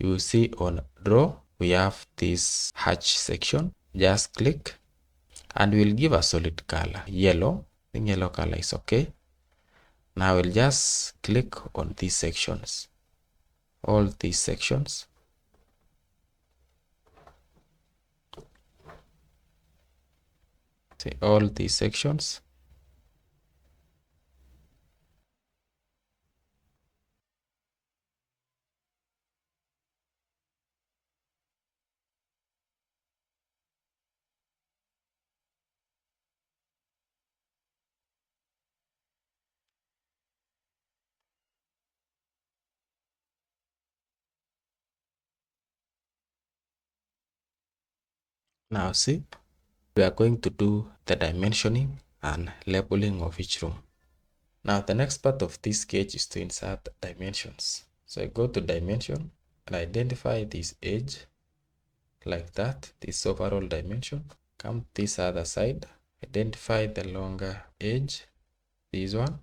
you see on draw, we have this hatch section. Just click and we'll give a solid color, yellow. I think yellow color is okay. Now we'll just click on these sections, all these sections. See all these sections. Now see, we are going to do the dimensioning and labeling of each room. Now the next part of this sketch is to insert dimensions. So I go to dimension and identify this edge like that, this overall dimension. Come this other side, identify the longer edge, this one,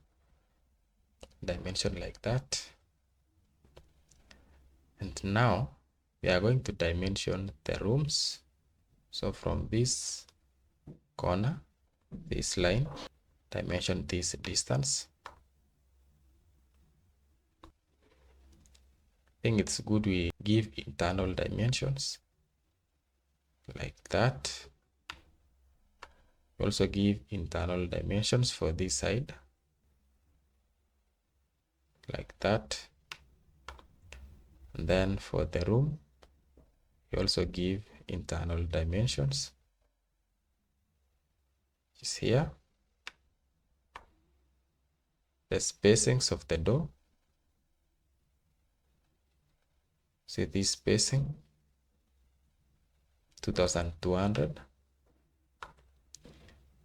dimension like that. And now we are going to dimension the rooms. So from this corner, this line, dimension this distance. I think it's good we give internal dimensions like that. We also give internal dimensions for this side like that. And then for the room, we also give internal dimensions. Is here. The spacings of the door. See this spacing, 2200.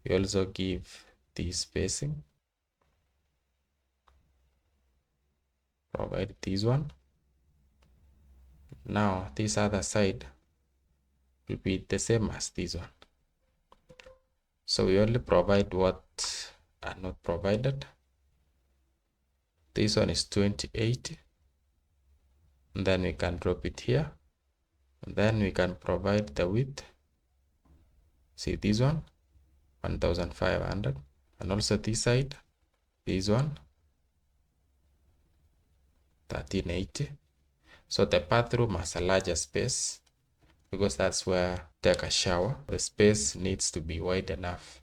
We also give this spacing. Provide this one. Now this other side will be the same as this one. So we only provide what are not provided. This one is 2080. And then we can drop it here. And then we can provide the width. See this one, 1500. And also this side, this one, 1380. So the bathroom has a larger space because that's where take a shower. The space needs to be wide enough.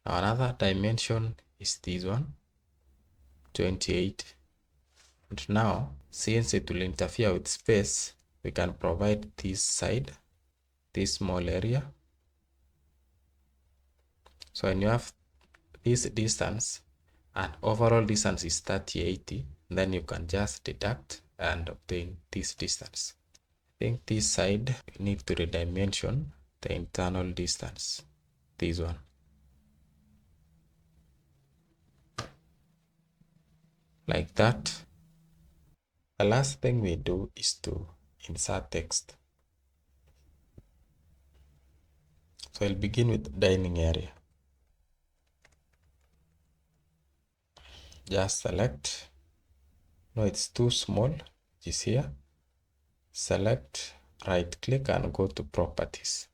Now another dimension is this one, 28. And now, since it will interfere with space, we can provide this side, this small area. So when you have this distance and overall distance is 3080, then you can just deduct and obtain this distance. I think this side you need to redimension the internal distance, this one. Like that. The last thing we do is to insert text. So I'll begin with dining area. Just select. No, it's too small, which is here. Select, right click and go to properties.